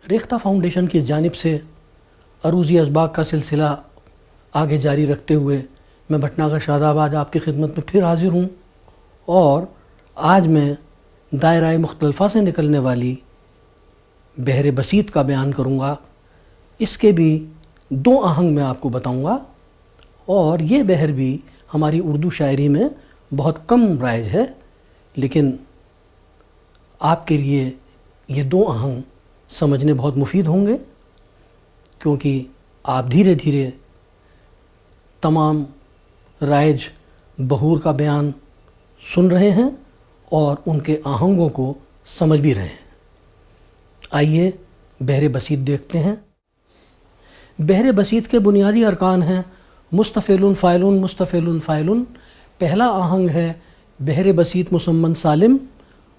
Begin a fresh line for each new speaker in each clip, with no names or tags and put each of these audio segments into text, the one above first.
Rekhta foundation کی جانب سے عروضی اسباق کا سلسلہ آگے جاری رکھتے ہوئے میں بھٹناگر شاداب آج آپ کی خدمت میں پھر حاضر ہوں، اور آج میں دائرہ مختلفہ سے نکلنے والی بحر بسیط کا بیان کروں گا۔ اس کے بھی دو آہنگ میں آپ کو بتاؤں گا، اور یہ بحر بھی ہماری اردو شاعری میں بہت کم رائج ہے، لیکن آپ کے لیے یہ دو آہنگ سمجھنے بہت مفید ہوں گے، کیونکہ آپ دھیرے دھیرے تمام رائج بحور کا بیان سن رہے ہیں اور ان کے آہنگوں کو سمجھ بھی رہے ہیں۔ آئیے بحر بسیط دیکھتے ہیں۔ بحر بسیط کے بنیادی ارکان ہیں مستفعل فاعل مستفعل فاعل۔ پہلا آہنگ ہے بحر بسیط مسمن سالم،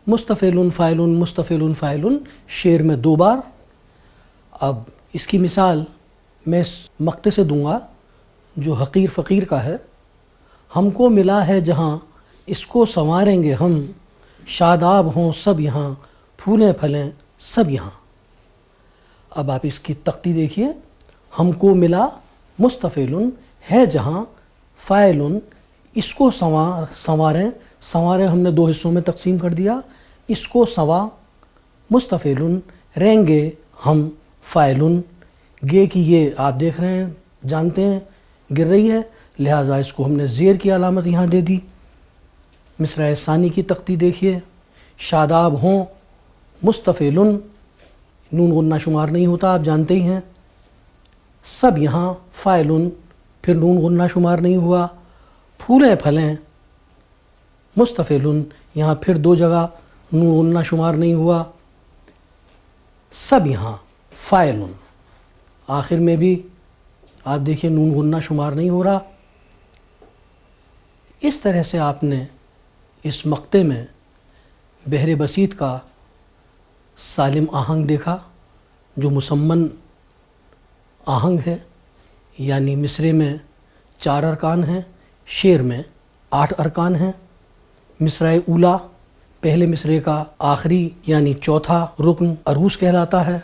مستفعل فاعل مستفعل فاعل، شعر میں 2 بار۔ اب اس کی مثال میں اس مقطع سے دوں گا جو حقیر فقیر کا ہے۔ ہم کو ملا ہے جہاں اس کو سنواریں گے ہم، شاداب ہوں سب یہاں پھولیں پھلیں سب یہاں۔ اب آپ اس کی تختی دیکھیے، ہم کو ملا مستفعل ہے جہاں، فاعل اس کو سنواریں، سنواریں ہم نے 2 حصوں میں تقسیم کر دیا، اس کو سوا، مستفعل رہیں گے ہم، فاعل گے کی یہ آپ دیکھ رہے ہیں، جانتے ہیں گر رہی ہے، لہٰذا اس کو ہم نے زیر کی علامت یہاں دے دی۔ مصرع ثانی کی تختی دیکھیے، شاداب ہوں مستفعل، نون غنہ شمار نہیں ہوتا آپ جانتے ہی ہیں، سب یہاں فاعل، پھر نون غنہ شمار نہیں ہوا، پھولیں پھلیں مستفعل، یہاں پھر 2 جگہ نون غنہ شمار نہیں ہوا، سب یہاں فاعل، آخر میں بھی آپ دیکھیے نون غنہ شمار نہیں ہو رہا۔ اس طرح سے آپ نے اس مقطع میں بحر بسیط کا سالم آہنگ دیکھا جو مسمن آہنگ ہے، یعنی مصرع میں 4 ارکان ہیں، شعر میں 8 ارکان ہیں۔ مصرع اولیٰ پہلے مصرعے کا آخری یعنی چوتھا رکن عروض کہلاتا ہے،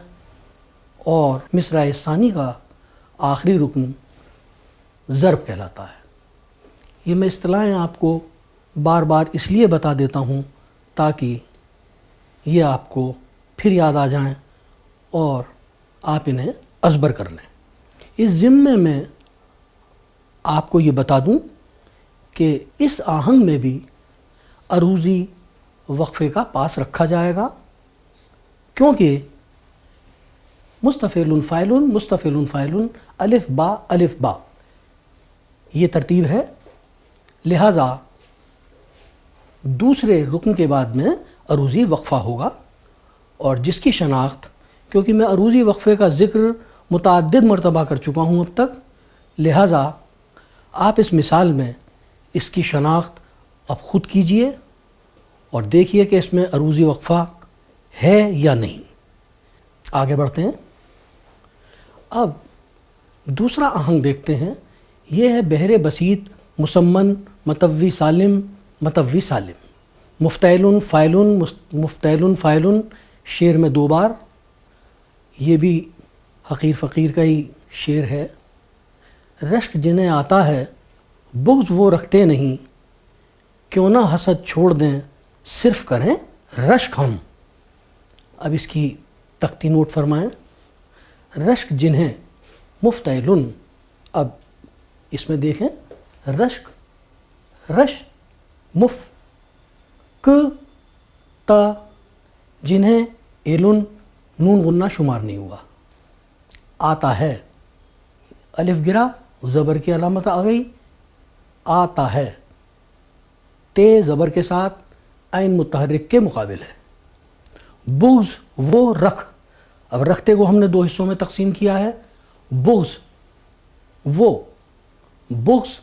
اور مصرع ثانی کا آخری رکن ضرب کہلاتا ہے۔ یہ میں اصطلاحیں آپ کو بار بار اس لیے بتا دیتا ہوں تاکہ یہ آپ کو پھر یاد آ جائیں اور آپ انہیں ازبر کر لیں۔ اس ضمن میں آپ کو یہ بتا دوں کہ اس آہنگ میں بھی عروضی وقفے کا پاس رکھا جائے گا، کیونکہ مستفعل فاعل مستفعل فاعل الف با یہ ترتیب ہے، لہٰذا دوسرے رکن کے بعد میں عروضی وقفہ ہوگا، اور جس کی شناخت، کیونکہ میں عروضی وقفے کا ذکر متعدد مرتبہ کر چکا ہوں اب تک، لہٰذا آپ اس مثال میں اس کی شناخت اب خود کیجئے اور دیکھیے کہ اس میں عروضی وقفہ ہے یا نہیں۔ آگے بڑھتے ہیں۔ اب دوسرا آہنگ دیکھتے ہیں، یہ ہے بحر بسیط مسمن متوی سالم متوی سالم، مفتعل فاعل مفتعل فاعل، شعر میں 2 بار۔ یہ بھی حقیر فقیر کا ہی شعر ہے۔ رشک جنہیں آتا ہے بغض وہ رکھتے نہیں، کیوں نہ حسد چھوڑ دیں صرف کریں رشک ہم۔ اب اس کی تختی نوٹ فرمائیں، رشک جنہیں مفتعل، اب اس میں دیکھیں رشک رش مف ک تا، جنہیں ایلن نون غنہ شمار نہیں ہوا، آتا ہے، الف گرا زبر کی علامت آ گئی، آتا ہے، تے زبر کے ساتھ عین متحرک کے مقابل ہے۔ بغض وہ رکھ، اب رکھتے کو ہم نے 2 حصوں میں تقسیم کیا ہے، بغض وہ، بغض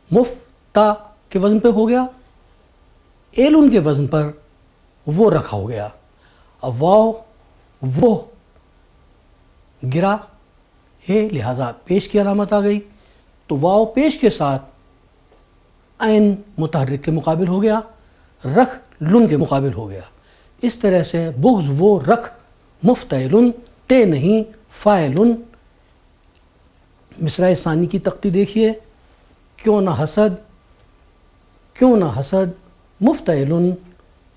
مفتا کے وزن پہ ہو گیا، ایلن کے وزن پر وہ رکھا ہو گیا، اب واو وہ گرا ہے، لہٰذا پیش کی علامت آ گئی، تو واو پیش کے ساتھ عین متحرک کے مقابل ہو گیا، رکھ لن کے مقابل ہو گیا۔ اس طرح سے بغض وہ رکھ مفتعل تے نہیں فاعل. مصرع ثانی کی تختی دیکھیے. کیوں نہ حسد مفتعل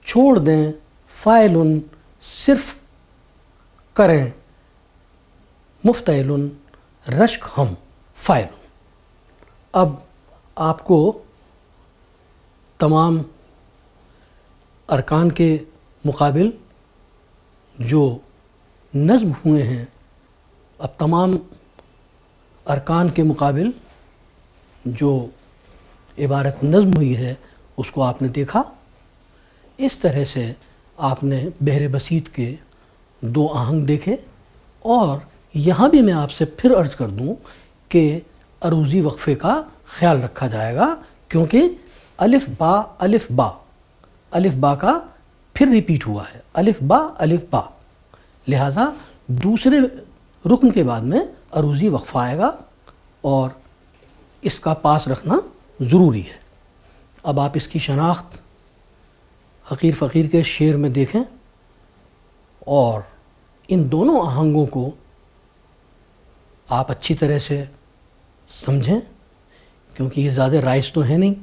چھوڑ دیں فاعل صرف کریں مفتعل رشک ہم فاعل. اب آپ کو تمام ارکان کے مقابل جو نظم ہوئے ہیں، اب تمام ارکان کے مقابل جو عبارت نظم ہوئی ہے اس کو آپ نے دیکھا. اس طرح سے آپ نے بحر بسیط کے 2 آہنگ دیکھے. اور یہاں بھی میں آپ سے پھر عرض کر دوں کہ عروضی وقفے کا خیال رکھا جائے گا، کیونکہ الف با کا پھر ریپیٹ ہوا ہے، الف با، لہٰذا دوسرے رکن کے بعد میں عروضی وقفہ آئے گا اور اس کا پاس رکھنا ضروری ہے. اب آپ اس کی شناخت حقیر فقیر کے شعر میں دیکھیں اور ان دونوں آہنگوں کو آپ اچھی طرح سے سمجھیں، کیونکہ یہ زیادہ رائج تو ہے نہیں،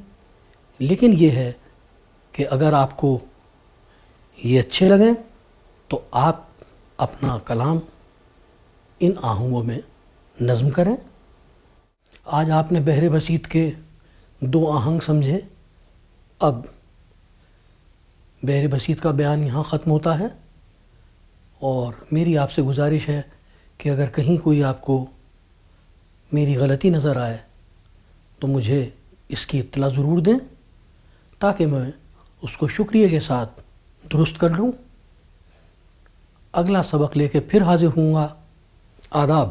لیکن یہ ہے کہ اگر آپ کو یہ اچھے لگیں تو آپ اپنا کلام ان آہنگوں میں نظم کریں. آج آپ نے بحر بسیط کے 2 آہنگ سمجھے. اب بحر بسیط کا بیان یہاں ختم ہوتا ہے، اور میری آپ سے گزارش ہے کہ اگر کہیں کوئی آپ کو میری غلطی نظر آئے تو مجھے اس کی اطلاع ضرور دیں تاکہ میں اس کو شکریہ کے ساتھ درست کر لوں. اگلا سبق لے کے پھر حاضر ہوں گا. آداب.